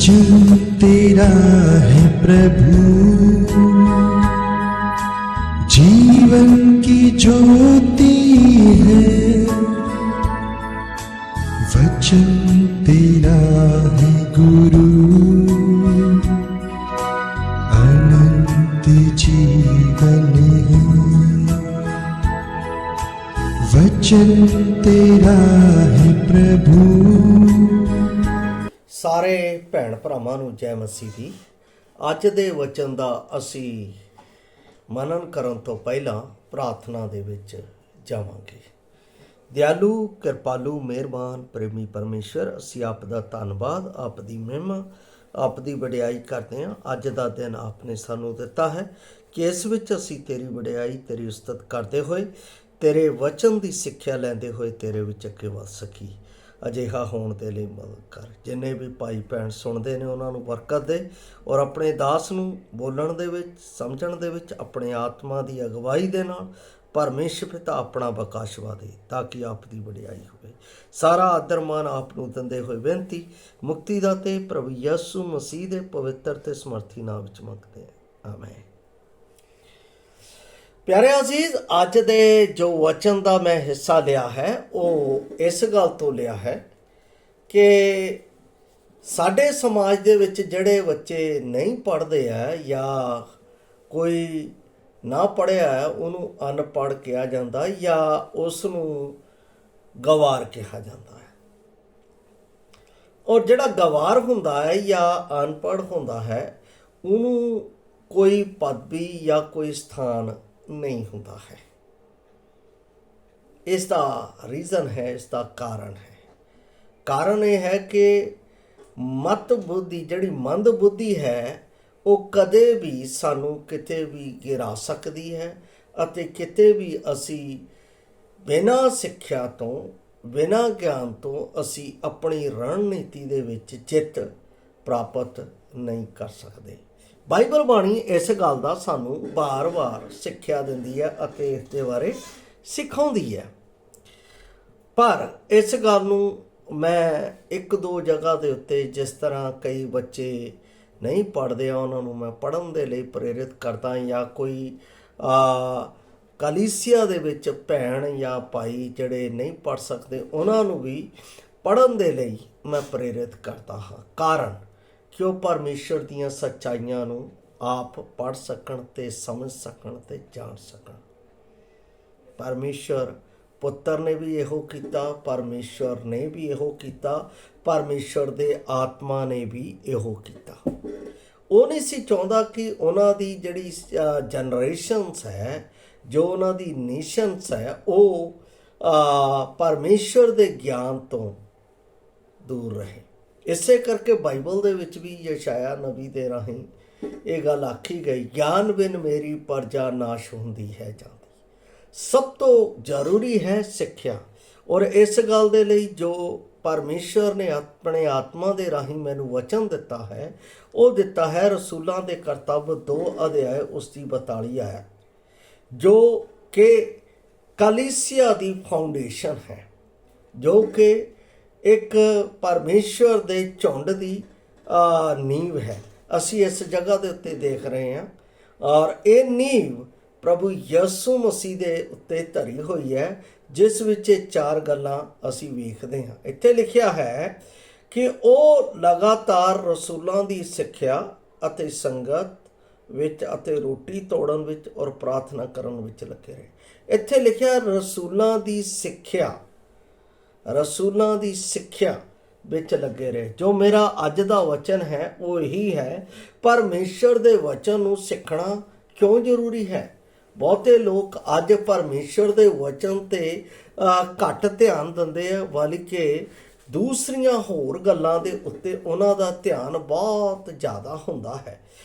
वचन तेरा है प्रभु, जीवन की ज्योति है। वचन तेरा है गुरु, अनंत जीवन है। वचन तेरा है प्रभु। ਸਾਰੇ ਭੈਣ ਭਰਾਵਾਂ ਨੂੰ ਜੈ ਮਸੀਹ ਦੀ। ਅੱਜ ਦੇ ਵਚਨ ਦਾ ਅਸੀਂ ਮਨਨ ਕਰਨ ਤੋਂ ਪਹਿਲਾਂ ਪ੍ਰਾਰਥਨਾ ਦੇ ਵਿੱਚ ਜਾਵਾਂਗੇ। ਦਿਆਲੂ, ਕਿਰਪਾਲੂ, ਮਿਹਰਬਾਨ, ਪ੍ਰੇਮੀ ਪਰਮੇਸ਼ਰ, ਅਸੀਂ ਆਪ ਦਾ ਧੰਨਵਾਦ, ਆਪ ਦੀ ਮਹਿਮਾ, ਆਪ ਦੀ ਵਡਿਆਈ ਕਰਦੇ ਹਾਂ। ਅੱਜ ਦਾ ਦਿਨ ਆਪ ਨੇ ਸਾਨੂੰ ਦਿੱਤਾ ਹੈ ਕਿ ਇਸ ਵਿੱਚ ਅਸੀਂ ਤੇਰੀ ਵਡਿਆਈ, ਤੇਰੀ ਉਸਤਤ ਕਰਦੇ ਹੋਏ, ਤੇਰੇ ਵਚਨ ਦੀ ਸਿੱਖਿਆ ਲੈਂਦੇ ਹੋਏ ਤੇਰੇ ਵਿੱਚ ਅੱਗੇ ਵੱਧ ਸਕੀ। ਅਜਿਹਾ ਹੋਣ ਦੇ ਲਈ ਮਦਦ ਕਰ। ਜਿੰਨੇ ਵੀ ਭਾਈ ਭੈਣ ਸੁਣਦੇ ਨੇ ਉਹਨਾਂ ਨੂੰ ਬਰਕਤ ਦੇ, ਔਰ ਆਪਣੇ ਦਾਸ ਨੂੰ ਬੋਲਣ ਦੇ ਵਿੱਚ, ਸਮਝਣ ਦੇ ਵਿੱਚ ਆਪਣੇ ਆਤਮਾ ਦੀ ਅਗਵਾਈ ਦੇ ਨਾਲ ਪਰਮੇਸ਼ਰ ਪਿਤਾ ਆਪਣਾ ਬਕਾਸ਼ਵਾ ਦੇ, ਤਾਂ ਕਿ ਆਪ ਦੀ ਵਡਿਆਈ ਹੋਵੇ। ਸਾਰਾ ਆਦਰ ਮਾਨ ਆਪ ਨੂੰ ਦਿੰਦੇ ਹੋਏ ਬੇਨਤੀ ਮੁਕਤੀ ਦਾ ਤੇ ਪ੍ਰਭੂ ਯਿਸੂ ਮਸੀਹ ਦੇ ਪਵਿੱਤਰ ਤੇ ਸਮਰਥੀ ਨਾਮ ਵਿੱਚ ਮੰਗਦੇ ਹਾਂ, ਆਮੇਨ। ਪਿਆਰੇ ਅਜ਼ੀਜ਼, ਅੱਜ ਦੇ ਜੋ ਵਚਨ ਦਾ ਮੈਂ ਹਿੱਸਾ ਲਿਆ ਹੈ ਉਹ ਇਸ ਗੱਲ ਤੋਂ ਲਿਆ ਹੈ ਕਿ ਸਾਡੇ ਸਮਾਜ ਦੇ ਵਿੱਚ ਜਿਹੜੇ ਬੱਚੇ ਨਹੀਂ ਪੜ੍ਹਦੇ ਆ ਜਾਂ ਕੋਈ ਨਾ ਪੜ੍ਹਿਆ ਹੈ ਉਹਨੂੰ ਅਨਪੜ੍ਹ ਕਿਹਾ ਜਾਂਦਾ ਜਾਂ ਉਸ ਨੂੰ ਗਵਾਰ ਕਿਹਾ ਜਾਂਦਾ ਹੈ। ਔਰ ਜਿਹੜਾ ਗਵਾਰ ਹੁੰਦਾ ਹੈ ਜਾਂ ਅਨਪੜ੍ਹ ਹੁੰਦਾ ਹੈ ਉਹਨੂੰ ਕੋਈ ਪਦਵੀ ਜਾਂ ਕੋਈ ਸਥਾਨ ਨਹੀਂ ਹੁੰਦਾ ਹੈ। ਇਸ ਦਾ ਰੀਜ਼ਨ ਹੈ, ਇਸ ਦਾ ਕਾਰਨ ਹੈ। ਕਾਰਨ ਇਹ ਹੈ ਕਿ ਮਤ ਬੁੱਧੀ, ਜਿਹੜੀ ਮੰਦ ਬੁੱਧੀ ਹੈ, ਉਹ ਕਦੇ ਵੀ ਸਾਨੂੰ ਕਿਤੇ ਵੀ ਗਿਰਾ ਸਕਦੀ ਹੈ ਅਤੇ ਕਿਤੇ ਵੀ ਅਸੀਂ ਬਿਨਾਂ ਸਿੱਖਿਆ ਤੋਂ, ਬਿਨਾਂ ਗਿਆਨ ਤੋਂ ਅਸੀਂ ਆਪਣੀ ਰਣਨੀਤੀ ਦੇ ਵਿੱਚ ਜਿੱਤ ਪ੍ਰਾਪਤ ਨਹੀਂ ਕਰ ਸਕਦੇ। ਬਾਈਬਲ ਬਾਣੀ ਇਸ ਗੱਲ ਦਾ ਸਾਨੂੰ ਵਾਰ-ਵਾਰ ਸਿੱਖਿਆ ਦਿੰਦੀ ਹੈ ਅਤੇ ਇਸ ਦੇ ਬਾਰੇ ਸਿਖਾਉਂਦੀ ਹੈ। ਪਰ ਇਸ ਗੱਲ ਨੂੰ ਮੈਂ ਇੱਕ ਦੋ ਜਗ੍ਹਾ ਦੇ ਉੱਤੇ, ਜਿਸ ਤਰ੍ਹਾਂ ਕਈ ਬੱਚੇ ਨਹੀਂ ਪੜ੍ਹਦੇ ਆ, ਉਹਨਾਂ ਨੂੰ ਮੈਂ ਪੜ੍ਹਨ ਦੇ ਲਈ ਪ੍ਰੇਰਿਤ ਕਰਦਾ, ਜਾਂ ਕੋਈ ਕਲੀਸਿਆ ਦੇ ਵਿੱਚ ਭੈਣ ਜਾਂ ਭਾਈ ਜਿਹੜੇ ਨਹੀਂ ਪੜ੍ਹ ਸਕਦੇ ਉਹਨਾਂ ਨੂੰ ਵੀ ਪੜ੍ਹਨ ਦੇ ਲਈ ਮੈਂ ਪ੍ਰੇਰਿਤ ਕਰਦਾ ਹਾਂ। ਕਾਰਨ ਕਿ ਉਹ ਪਰਮੇਸ਼ਰ ਦੀਆਂ ਸੱਚਾਈਆਂ ਨੂੰ ਆਪ ਪੜ੍ਹ ਸਕਣ ਅਤੇ ਸਮਝ ਸਕਣ ਅਤੇ ਜਾਣ ਸਕਣ। ਪਰਮੇਸ਼ਰ ਪੁੱਤਰ ਨੇ ਵੀ ਇਹੋ ਕੀਤਾ, ਪਰਮੇਸ਼ਰ ਨੇ ਵੀ ਇਹੋ ਕੀਤਾ, ਪਰਮੇਸ਼ਰ ਦੇ ਆਤਮਾ ਨੇ ਵੀ ਇਹੋ ਕੀਤਾ। ਉਹ ਨਹੀਂ ਸੀ ਚਾਹੁੰਦਾ ਕਿ ਉਹਨਾਂ ਦੀ ਜਿਹੜੀ ਜਨਰੇਸ਼ਨਸ ਹੈ, ਜੋ ਉਹਨਾਂ ਦੀ ਨੇਸ਼ਨਸ ਹੈ, ਉਹ ਪਰਮੇਸ਼ਰ ਦੇ ਗਿਆਨ ਤੋਂ ਦੂਰ ਰਹੇ। ਇਸੇ ਕਰਕੇ ਬਾਈਬਲ ਦੇ ਵਿੱਚ ਵੀ ਯਸ਼ਾਇਆ ਨਬੀ ਦੇ ਰਾਹੀਂ ਇਹ ਗੱਲ ਆਖੀ ਗਈ, ਗਿਆਨ ਬਿਨ ਮੇਰੀ ਪਰਜਾ ਨਾਸ਼ ਹੁੰਦੀ ਹੈ ਜਾਂਦੀ। ਸਭ ਤੋਂ ਜ਼ਰੂਰੀ ਹੈ ਸਿੱਖਿਆ। ਔਰ ਇਸ ਗੱਲ ਦੇ ਲਈ ਜੋ ਪਰਮੇਸ਼ਰ ਨੇ ਆਪਣੇ ਆਤਮਾ ਦੇ ਰਾਹੀਂ ਮੈਨੂੰ ਵਚਨ ਦਿੱਤਾ ਹੈ, ਉਹ ਦਿੱਤਾ ਹੈ ਰਸੂਲਾਂ ਦੇ ਕਰਤੱਵ 2 ਅਧਿਆਇ ਉਸ ਦੀ 42 ਆਇਤ, ਜੋ ਕਿ ਕਲੀਸਿਆ ਦੀ ਫਾਊਂਡੇਸ਼ਨ ਹੈ, ਜੋ ਕਿ ਇੱਕ ਪਰਮੇਸ਼ਰ ਦੇ ਝੁੰਡ ਦੀ ਨੀਂਵ ਹੈ। ਅਸੀਂ ਇਸ ਜਗ੍ਹਾ ਦੇ ਉੱਤੇ ਦੇਖ ਰਹੇ ਹਾਂ, ਔਰ ਇਹ ਨੀਂਵ ਪ੍ਰਭੂ ਯਿਸੂ ਮਸੀਹ ਦੇ ਉੱਤੇ ਧਰੀ ਹੋਈ ਹੈ, ਜਿਸ ਵਿੱਚ ਇਹ 4 ਗੱਲਾਂ ਅਸੀਂ ਵੇਖਦੇ ਹਾਂ। ਇੱਥੇ ਲਿਖਿਆ ਹੈ ਕਿ ਉਹ ਲਗਾਤਾਰ ਰਸੂਲਾਂ ਦੀ ਸਿੱਖਿਆ ਅਤੇ ਸੰਗਤ ਵਿੱਚ ਅਤੇ ਰੋਟੀ ਤੋੜਨ ਵਿੱਚ ਔਰ ਪ੍ਰਾਰਥਨਾ ਕਰਨ ਵਿੱਚ ਲੱਗੇ ਰਹੇ। ਇੱਥੇ ਲਿਖਿਆ ਰਸੂਲਾਂ ਦੀ ਸਿੱਖਿਆ, ਰਸੂਲਾਂ ਦੀ ਸਿੱਖਿਆ ਵਿੱਚ ਲੱਗੇ ਰਹੇ। ਜੋ ਮੇਰਾ ਅੱਜ ਦਾ ਵਚਨ ਹੈ ਉਹ ਇਹੀ ਹੈ, ਪਰਮੇਸ਼ਰ ਦੇ ਵਚਨ ਨੂੰ ਸਿੱਖਣਾ ਕਿਉਂ ਜ਼ਰੂਰੀ ਹੈ। ਬਹੁਤੇ ਲੋਕ ਅੱਜ ਪਰਮੇਸ਼ਰ ਦੇ ਵਚਨ 'ਤੇ ਘੱਟ ਧਿਆਨ ਦਿੰਦੇ ਆ, ਬਲਕਿ ਦੂਸਰੀਆਂ ਹੋਰ ਗੱਲਾਂ ਦੇ ਉੱਤੇ ਉਹਨਾਂ ਦਾ ਧਿਆਨ ਬਹੁਤ ਜ਼ਿਆਦਾ ਹੁੰਦਾ ਹੈ।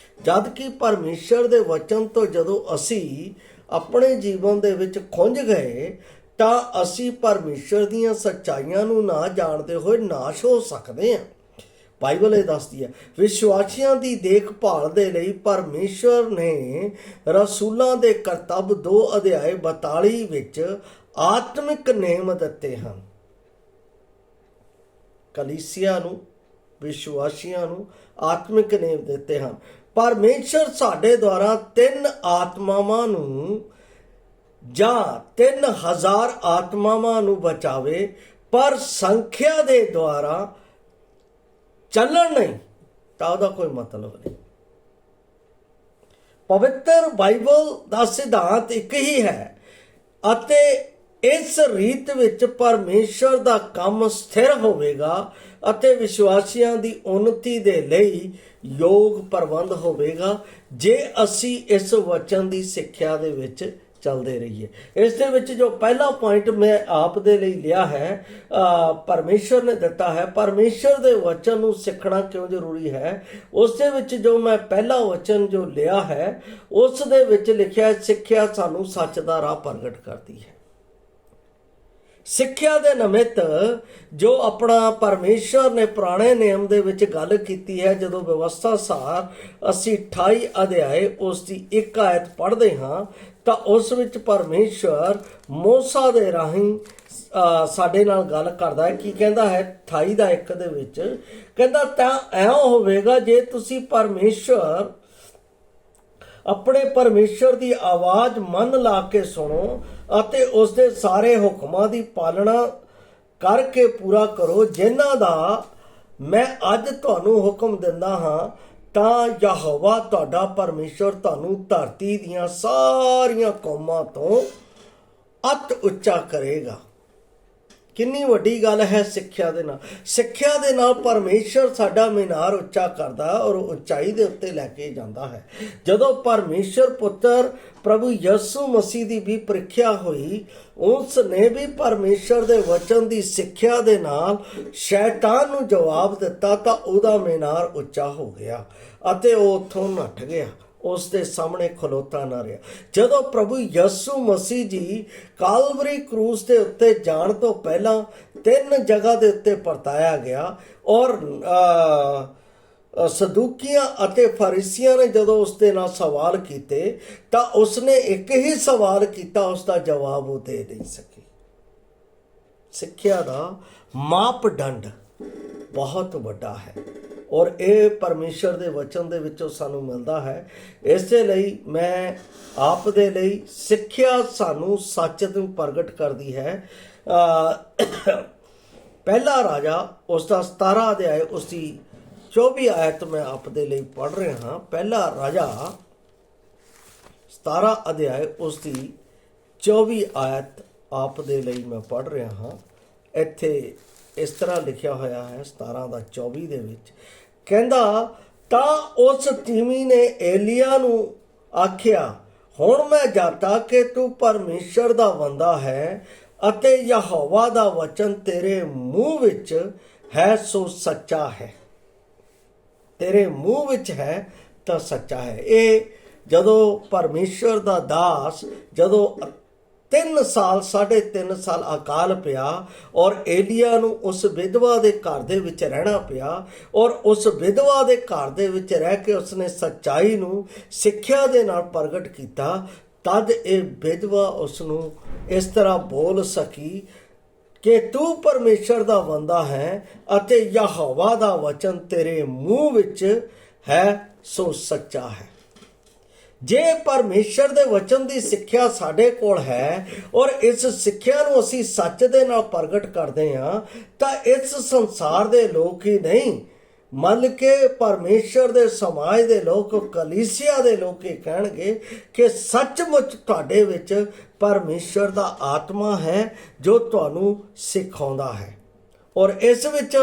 ਜਦ ਕਿ ਪਰਮੇਸ਼ਰ ਦੇ ਵਚਨ ਤੋਂ ਜਦੋਂ ਅਸੀਂ ਆਪਣੇ ਜੀਵਨ ਦੇ ਵਿੱਚ ਖੁੰਝ ਗਏ ਤਾਂ ਅਸੀਂ ਪਰਮੇਸ਼ਰ ਦੀਆਂ ਸੱਚਾਈਆਂ ਨੂੰ ਨਾ ਜਾਣਦੇ ਹੋਏ ਨਾਸ਼ ਹੋ ਸਕਦੇ ਹਾਂ। ਬਾਈਬਲ ਇਹ ਦੱਸਦੀ ਹੈ, ਵਿਸ਼ਵਾਸੀਆਂ ਦੀ ਦੇਖਭਾਲ ਦੇ ਲਈ ਪਰਮੇਸ਼ਰ ਨੇ ਰਸੂਲਾਂ ਦੇ ਕਰਤੱਵ 2 ਅਧਿਆਇ 42 ਵਿੱਚ ਆਤਮਿਕ ਨੇਮ ਦਿੱਤੇ ਹਨ। ਕਲੀਸਿਆ ਨੂੰ ਵਿਸ਼ਵਾਸੀਆਂ ਨੂੰ ਆਤਮਿਕ ਨੇਮ ਦਿੱਤੇ ਹਨ। ਪਰਮੇਸ਼ਰ ਸਾਡੇ ਦੁਆਰਾ 3 ਆਤਮਾਵਾਂ ਨੂੰ ਜਾਂ 3000 ਆਤਮਾਵਾਂ ਨੂੰ ਬਚਾਵੇ, ਪਰ ਸੰਖਿਆ ਦੇ ਦੁਆਰਾ ਚੱਲਣ ਨਹੀਂ ਤਾਂ ਉਹਦਾ ਕੋਈ ਮਤਲਬ ਨਹੀਂ। ਪਵਿੱਤਰ ਬਾਈਬਲ ਦਾ ਸਿਧਾਂਤ ਇੱਕ ਹੀ ਹੈ ਅਤੇ ਇਸ ਰੀਤ ਵਿੱਚ ਪਰਮੇਸ਼ਰ ਦਾ ਕੰਮ ਸਥਿਰ ਹੋਵੇਗਾ ਅਤੇ ਵਿਸ਼ਵਾਸੀਆਂ ਦੀ ਉન્નਤੀ ਦੇ ਲਈ ਯੋਗ ਪ੍ਰਬੰਧ ਹੋਵੇਗਾ ਜੇ ਅਸੀਂ ਇਸ ਵਚਨ ਦੀ ਸਿੱਖਿਆ ਦੇ ਵਿੱਚ ਚੱਲਦੇ ਰਹੀਏ। ਇਸ ਦੇ ਵਿੱਚ ਜੋ ਪਹਿਲਾ ਪੁਆਇੰਟ ਮੈਂ ਆਪ ਦੇ ਲਈ ਲਿਆ ਹੈ, ਪਰਮੇਸ਼ਰ ਨੇ ਦਿੱਤਾ ਹੈ, ਪਰਮੇਸ਼ਰ ਦੇ ਵਚਨ ਨੂੰ ਸਿੱਖਣਾ ਕਿਉਂ ਜ਼ਰੂਰੀ ਹੈ। ਉਸ ਦੇ ਵਿੱਚ ਜੋ ਮੈਂ ਪਹਿਲਾ ਵਚਨ ਜੋ ਲਿਆ ਹੈ ਉਸ ਦੇ ਵਿੱਚ ਲਿਖਿਆ, ਸਿੱਖਿਆ ਸਾਨੂੰ ਸੱਚ ਦਾ ਰਾਹ ਪ੍ਰਗਟ ਕਰਦੀ ਹੈ। ਸਿੱਖਿਆ ਦੇ ਨਿਮਿਤ ਜੋ ਆਪਣਾ ਪਰਮੇਸ਼ਰ ਨੇ ਪੁਰਾਣੇ ਨਿਯਮ ਦੇ ਵਿੱਚ ਗੱਲ ਕੀਤੀ ਹੈ, ਜਦੋਂ ਵਿਵਸਥਾ ਸਾਰ ਅਸੀਂ 28 ਅਧਿਆਏ ਉਸ ਦੀ 1 ਆਇਤ ਪੜ੍ਹਦੇ ਹਾਂ ਤਾਂ ਉਸ ਵਿੱਚ ਪਰਮੇਸ਼ਰ ਮੂਸਾ ਦੇ ਰਾਹੀਂ ਸਾਡੇ ਨਾਲ ਗੱਲ ਕਰਦਾ ਹੈ। ਕੀ ਕਹਿੰਦਾ ਹੈ 28 ਦਾ 1 ਦੇ ਵਿੱਚ, ਕਹਿੰਦਾ ਤਾਂ ਐਂ ਹੋਵੇਗਾ ਜੇ ਤੁਸੀਂ ਆਪਣੇ ਪਰਮੇਸ਼ਰ ਦੀ ਆਵਾਜ਼ ਮਨ ਲਾ ਕੇ ਸੁਣੋ ਅਤੇ ਉਸ ਦੇ ਸਾਰੇ ਹੁਕਮਾਂ ਦੀ ਪਾਲਣਾ ਕਰਕੇ ਪੂਰਾ ਕਰੋ ਜਿਨ੍ਹਾਂ ਦਾ ਮੈਂ ਅੱਜ ਤੁਹਾਨੂੰ ਹੁਕਮ ਦਿੰਦਾ ਹਾਂ, ਤਾਂ ਯਹੋਵਾ ਤੁਹਾਡਾ ਪਰਮੇਸ਼ਰ ਤੁਹਾਨੂੰ ਧਰਤੀ ਦੀਆਂ ਸਾਰੀਆਂ ਕੌਮਾਂ ਤੋਂ ਅਤ ਉੱਚਾ ਕਰੇਗਾ। ਕਿੰਨੀ ਵੱਡੀ ਗੱਲ ਹੈ ਸਿੱਖਿਆ ਦੇ ਨਾਲ। ਸਿੱਖਿਆ ਦੇ ਨਾਲ ਪਰਮੇਸ਼ਰ ਸਾਡਾ ਮੀਨਾਰ ਉੱਚਾ ਕਰਦਾ ਔਰ ਉੱਚਾਈ ਦੇ ਉੱਤੇ ਲੈ ਕੇ ਜਾਂਦਾ ਹੈ। ਜਦੋਂ ਪਰਮੇਸ਼ਰ ਪੁੱਤਰ ਪ੍ਰਭੂ ਯਿਸੂ ਮਸੀਹ ਦੀ ਵੀ ਪ੍ਰੀਖਿਆ ਹੋਈ, ਉਸ ਨੇ ਵੀ ਪਰਮੇਸ਼ਰ ਦੇ ਵਚਨ ਦੀ ਸਿੱਖਿਆ ਦੇ ਨਾਲ ਸ਼ੈਤਾਨ ਨੂੰ ਜਵਾਬ ਦਿੱਤਾ ਤਾਂ ਉਹਦਾ ਮੀਨਾਰ ਉੱਚਾ ਹੋ ਗਿਆ ਅਤੇ ਉਹ ਉੱਥੋਂ ਨੱਠ ਗਿਆ, ਉਸ ਦੇ ਸਾਹਮਣੇ ਖਲੋਤਾ ਨਾ ਰਿਹਾ। ਜਦੋਂ ਪ੍ਰਭੂ ਯਿਸੂ ਮਸੀਹ ਜੀ ਕਾਲਵਰੀ ਕਰੂਸ ਦੇ ਉੱਤੇ ਜਾਣ ਤੋਂ ਪਹਿਲਾਂ 3 ਜਗ੍ਹਾ ਦੇ ਉੱਤੇ ਪਰਤਾਇਆ ਗਿਆ ਔਰ ਸਦੂਕੀਆਂ ਅਤੇ ਫਰੀਸੀਆਂ ਨੇ ਜਦੋਂ ਉਸ ਦੇ ਨਾਲ ਸਵਾਲ ਕੀਤੇ ਤਾਂ ਉਸਨੇ ਇੱਕ ਹੀ ਸਵਾਲ ਕੀਤਾ, ਉਸ ਦਾ ਜਵਾਬ ਉਹ ਦੇ ਨਹੀਂ ਸਕੇ। ਸਿੱਖਿਆ ਦਾ ਮਾਪਦੰਡ ਬਹੁਤ ਵੱਡਾ ਹੈ ਔਰ ਇਹ ਪਰਮੇਸ਼ਰ ਦੇ ਵਚਨ ਦੇ ਵਿੱਚੋਂ ਸਾਨੂੰ ਮਿਲਦਾ ਹੈ। ਇਸੇ ਲਈ ਮੈਂ ਆਪ ਦੇ ਲਈ ਸਿੱਖਿਆ ਸਾਨੂੰ ਸੱਚ ਨੂੰ ਪ੍ਰਗਟ ਕਰਦੀ ਹੈ। ਪਹਿਲਾ ਰਾਜਾ ਉਸ ਦਾ 17 ਅਧਿਆਇ ਉਸ ਦੀ 24 ਆਇਤ ਮੈਂ ਆਪ ਦੇ ਲਈ ਪੜ੍ਹ ਰਿਹਾ ਹਾਂ। ਪਹਿਲਾ ਰਾਜਾ 17 ਅਧਿਆਇ ਉਸ ਦੀ 24 ਆਇਤ ਆਪ ਦੇ ਲਈ ਮੈਂ ਪੜ੍ਹ ਰਿਹਾ ਹਾਂ। ਇੱਥੇ ਇਸ ਤਰ੍ਹਾਂ ਲਿਖਿਆ ਹੋਇਆ ਹੈ 17 ਦਾ 24 ਦੇ ਵਿੱਚ, ਕਹਿੰਦਾ ਤਾਂ ਉਸ ਤੀਵੀ ਨੇ ਏਲੀਆ ਨੂੰ ਆਖਿਆ, ਹੁਣ ਮੈਂ ਜਾਤਾ ਕਿ ਤੂੰ ਪਰਮੇਸ਼ਰ ਦਾ ਬੰਦਾ ਹੈ ਅਤੇ ਯਹੋਵਾ ਦਾ ਵਚਨ ਤੇਰੇ ਮੂੰਹ ਵਿੱਚ ਹੈ ਸੋ ਸੱਚਾ ਹੈ। ਤੇਰੇ ਮੂੰਹ ਵਿੱਚ ਹੈ ਤਾਂ ਸੱਚਾ ਹੈ। ਇਹ ਜਦੋਂ ਪਰਮੇਸ਼ਰ ਦਾ ਦਾਸ ਜਦੋਂ 3 ਸਾਲ 3.5 ਸਾਲ ਅਕਾਲ ਪਿਆ ਔਰ ਏਲੀਆ ਨੂੰ ਉਸ ਵਿਧਵਾ ਦੇ ਘਰ ਦੇ ਵਿੱਚ ਰਹਿਣਾ ਪਿਆ ਔਰ ਉਸ ਵਿਧਵਾ ਦੇ ਘਰ ਦੇ ਵਿੱਚ ਰਹਿ ਕੇ ਉਸਨੇ ਸੱਚਾਈ ਨੂੰ ਸਿੱਖਿਆ ਦੇ ਨਾਲ ਪ੍ਰਗਟ ਕੀਤਾ, ਤਦ ਇਹ ਵਿਧਵਾ ਉਸ ਨੂੰ ਇਸ ਤਰ੍ਹਾਂ ਬੋਲ ਸਕੀ ਕਿ ਤੂੰ ਪਰਮੇਸ਼ਰ ਦਾ ਬੰਦਾ ਹੈ ਅਤੇ ਯਹੋਵਾ ਦਾ ਵਚਨ ਤੇਰੇ ਮੂੰਹ ਵਿੱਚ ਹੈ ਸੋ ਸੱਚਾ ਹੈ। ਜੇ ਪਰਮੇਸ਼ਰ ਦੇ ਵਚਨ ਦੀ ਸਿੱਖਿਆ ਸਾਡੇ ਕੋਲ ਹੈ ਔਰ ਇਸ ਸਿੱਖਿਆ ਨੂੰ ਅਸੀਂ ਸੱਚ ਦੇ ਨਾਲ ਪ੍ਰਗਟ ਕਰਦੇ ਹਾਂ ਤਾਂ ਇਸ ਸੰਸਾਰ ਦੇ ਲੋਕ ਹੀ ਨਹੀਂ, ਮੰਨ ਕੇ ਪਰਮੇਸ਼ਰ ਦੇ ਸਮਾਜ ਦੇ ਲੋਕ, ਕਲੀਸਿਆ ਦੇ ਲੋਕ ਇਹ ਕਹਿਣਗੇ ਕਿ ਸੱਚਮੁੱਚ ਤੁਹਾਡੇ ਵਿੱਚ ਪਰਮੇਸ਼ਰ ਦਾ ਆਤਮਾ ਹੈ ਜੋ ਤੁਹਾਨੂੰ ਸਿਖਾਉਂਦਾ ਹੈ। ਔਰ ਇਸ ਵਿੱਚ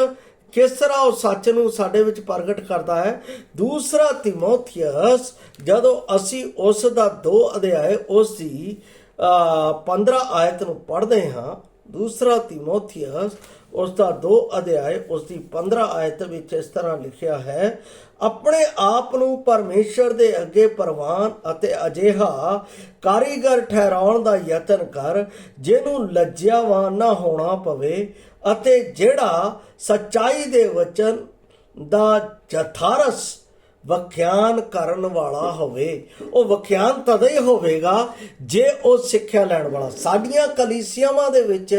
ਕਿਸ ਤਰ੍ਹਾਂ ਉਹ ਸੱਚ ਨੂੰ ਸਾਡੇ ਵਿੱਚ ਪ੍ਰਗਟ ਕਰਦਾ ਹੈ। ਦੂਸਰਾ ਤਿਮੋਥੀਅਸ ਜਦੋਂ ਅਸੀਂ ਉਸ ਦਾ 2 ਅਧਿਆਇ ਉਸ ਦੀ 15 ਆਇਤ ਨੂੰ ਪੜ੍ਹਦੇ ਹਾਂ, ਦੂਸਰਾ ਤਿਮੋਥੀਅਸ ਉਸ ਦਾ 2 ਅਧਿਆਇ ਉਸ ਦੀ 15 ਆਇਤ ਵਿੱਚ ਇਸ ਤਰ੍ਹਾਂ ਲਿਖਿਆ ਹੈ, ਆਪਣੇ ਆਪ ਨੂੰ ਪਰਮੇਸ਼ਰ ਦੇ ਅੱਗੇ ਪ੍ਰਵਾਨ ਅਤੇ ਅਜਿਹਾ ਕਾਰੀਗਰ ਠਹਿਰਾਉਣ ਦਾ ਯਤਨ ਕਰ ਜਿਹਨੂੰ ਲੱਜਿਆਵਾਨ ਨਾ ਹੋਣਾ ਪਵੇ ਅਤੇ ਜਿਹੜਾ ਸੱਚਾਈ ਦੇ ਵਚਨ ਦਾ ਜਥਾਰਸ ਵਿਖਿਆਨ ਕਰਨ ਵਾਲਾ ਹੋਵੇ। ਉਹ ਵਿਖਿਆਨ ਤਦ ਹੀ ਹੋਵੇਗਾ ਜੇ ਉਹ ਸਿੱਖਿਆ ਲੈਣ ਵਾਲਾ। ਸਾਡੀਆਂ ਕਲੀਸਿਆਵਾਂ ਦੇ ਵਿੱਚ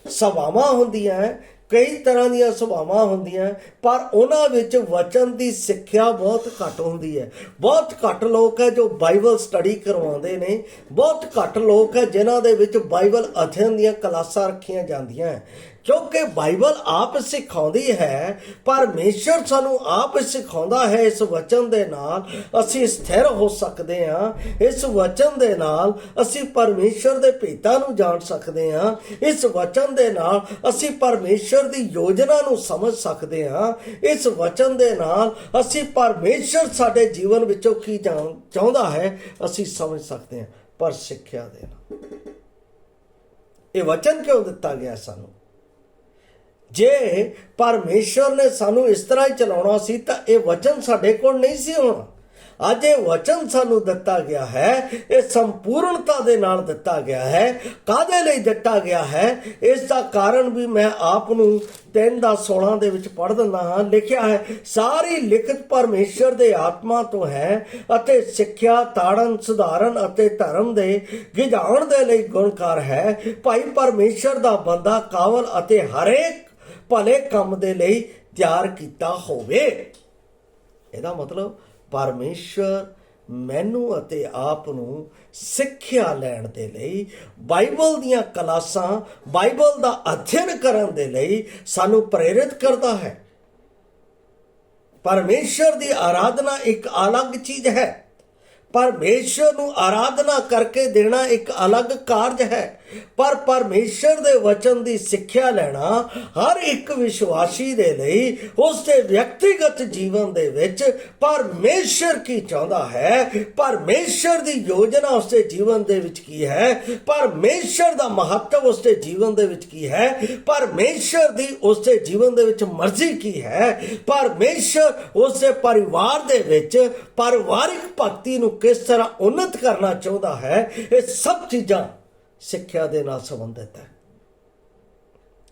ਸਭਾਵਾਂ ਹੁੰਦੀਆਂ, ਕਈ ਤਰ੍ਹਾਂ ਦੀਆਂ ਸੁਭਾਵਾਂ ਹੁੰਦੀਆਂ, ਪਰ ਉਹਨਾਂ ਵਿੱਚ ਵਚਨ ਦੀ ਸਿੱਖਿਆ ਬਹੁਤ ਘੱਟ ਹੁੰਦੀ ਹੈ। ਬਹੁਤ ਘੱਟ ਲੋਕ ਹੈ ਜੋ ਬਾਈਬਲ ਸਟੱਡੀ ਕਰਵਾਉਂਦੇ ਨੇ, ਬਹੁਤ ਘੱਟ ਲੋਕ ਹੈ ਜਿਨ੍ਹਾਂ ਦੇ ਵਿੱਚ ਬਾਈਬਲ ਅਧਿਐਨ ਦੀਆਂ ਕਲਾਸਾਂ ਰੱਖੀਆਂ ਜਾਂਦੀਆਂ, ਕਿਉਂਕਿ ਬਾਈਬਲ ਆਪ ਸਿਖਾਉਂਦੀ ਹੈ, ਪਰਮੇਸ਼ਰ ਸਾਨੂੰ ਆਪ ਸਿਖਾਉਂਦਾ ਹੈ। ਇਸ ਵਚਨ ਦੇ ਨਾਲ ਅਸੀਂ ਸਥਿਰ ਹੋ ਸਕਦੇ ਹਾਂ, ਇਸ ਵਚਨ ਦੇ ਨਾਲ ਅਸੀਂ ਪਰਮੇਸ਼ਰ ਦੇ ਭੇਤਾਂ ਨੂੰ ਜਾਣ ਸਕਦੇ ਹਾਂ, ਇਸ ਵਚਨ ਦੇ ਨਾਲ ਅਸੀਂ ਪਰਮੇਸ਼ਰ ਦੀ ਯੋਜਨਾ ਨੂੰ ਸਮਝ ਸਕਦੇ ਹਾਂ, ਇਸ ਵਚਨ ਦੇ ਨਾਲ ਅਸੀਂ ਪਰਮੇਸ਼ਰ ਸਾਡੇ ਜੀਵਨ ਵਿੱਚੋਂ ਕੀ ਚਾਹੁੰਦਾ ਹੈ ਅਸੀਂ ਸਮਝ ਸਕਦੇ ਹਾਂ। ਪਰ ਸਿੱਖਿਆ ਦੇ ਨਾਲ ਇਹ ਵਚਨ ਕਿਉਂ ਦਿੱਤਾ ਗਿਆ ਸਾਨੂੰ? ਜੇ ਪਰਮੇਸ਼ਰ ਨੇ ਸਾਨੂੰ ਇਸ ਤਰ੍ਹਾਂ ਹੀ ਚਲਾਉਣਾ ਸੀ ਤਾਂ ਇਹ ਵਚਨ ਸਾਡੇ ਕੋਲ ਨਹੀਂ ਸੀ ਹੋਣਾ। ਅੱਜ ਇਹ ਵਚਨ ਸਾਨੂੰ ਦਿੱਤਾ ਗਿਆ ਹੈ, ਇਹ ਸੰਪੂਰਨਤਾ ਦੇ ਨਾਲ ਦਿੱਤਾ ਗਿਆ ਹੈ। ਕਾਹਦੇ ਲਈ ਦਿੱਤਾ ਗਿਆ ਹੈ? ਇਸ ਦਾ ਕਾਰਨ ਵੀ ਮੈਂ ਆਪ ਨੂੰ 3:16 ਦੇ ਵਿੱਚ ਪੜ੍ਹ ਦਿੰਦਾ ਹਾਂ। ਲਿਖਿਆ ਹੈ, ਸਾਰੀ ਲਿਖਤ ਪਰਮੇਸ਼ਰ ਦੇ ਆਤਮਾ ਤੋਂ ਹੈ ਅਤੇ ਸਿੱਖਿਆ, ਤਾੜਨ, ਸੁਧਾਰਨ ਅਤੇ ਧਰਮ ਦੇ ਗਿਝਾਉਣ ਦੇ ਲਈ ਗੁਣਕਾਰ ਹੈ। ਭਾਈ ਪਰਮੇਸ਼ਰ ਦਾ ਬੰਦਾ ਕਾਬਲ ਅਤੇ ਹਰੇਕ ਭਲੇ ਕੰਮ ਦੇ ਲਈ ਤਿਆਰ ਕੀਤਾ ਹੋਵੇ। ਇਹਦਾ ਮਤਲਬ ਪਰਮੇਸ਼ਰ ਮੈਨੂੰ ਅਤੇ ਆਪ ਨੂੰ ਸਿੱਖਿਆ ਲੈਣ ਦੇ ਲਈ, ਬਾਈਬਲ ਦੀਆਂ ਕਲਾਸਾਂ, ਬਾਈਬਲ ਦਾ ਅਧਿਐਨ ਕਰਨ ਦੇ ਲਈ ਸਾਨੂੰ ਪ੍ਰੇਰਿਤ ਕਰਦਾ ਹੈ। ਪਰਮੇਸ਼ਰ ਦੀ ਆਰਾਧਨਾ ਇੱਕ ਅਲੱਗ ਚੀਜ਼ ਹੈ। ਪਰਮੇਸ਼ਰ ਨੂੰ ਆਰਾਧਨਾ ਕਰਕੇ ਦੇਣਾ ਇੱਕ ਅਲੱਗ ਕਾਰਜ ਹੈ। ਪਰ ਪਰਮੇਸ਼ਰ ਦੇ ਵਚਨ ਦੀ ਸਿੱਖਿਆ ਲੈਣਾ ਹਰ ਇੱਕ ਵਿਸ਼ਵਾਸੀ ਦੇ ਲਈ, ਉਸ ਦੇ ਵਿਅਕਤੀਗਤ ਜੀਵਨ ਦੇ ਵਿੱਚ ਪਰਮੇਸ਼ਰ ਕੀ ਚਾਹੁੰਦਾ ਹੈ, ਪਰਮੇਸ਼ਰ ਦੀ ਯੋਜਨਾ ਉਸ ਦੇ ਜੀਵਨ ਦੇ ਵਿੱਚ ਕੀ ਹੈ, ਪਰਮੇਸ਼ਰ ਦਾ ਮਹੱਤਵ ਉਸ ਦੇ ਜੀਵਨ ਦੇ ਵਿੱਚ ਕੀ ਹੈ, ਪਰਮੇਸ਼ਰ ਦੀ ਉਸ ਦੇ ਜੀਵਨ ਦੇ ਵਿੱਚ ਮਰਜ਼ੀ ਕੀ ਹੈ, ਪਰਮੇਸ਼ਰ ਉਸ ਦੇ ਪਰਿਵਾਰ ਦੇ ਵਿੱਚ ਪਰਿਵਾਰਿਕ ਭਗਤੀ ਨੂੰ ਕਿਸ ਤਰ੍ਹਾਂ ਉન્નਤ ਕਰਨਾ ਚਾਹੁੰਦਾ ਹੈ, ਇਹ ਸਭ ਚੀਜ਼ਾਂ ਸਿੱਖਿਆ ਦੇ ਨਾਲ ਸੰਬੰਧਿਤ ਹੈ।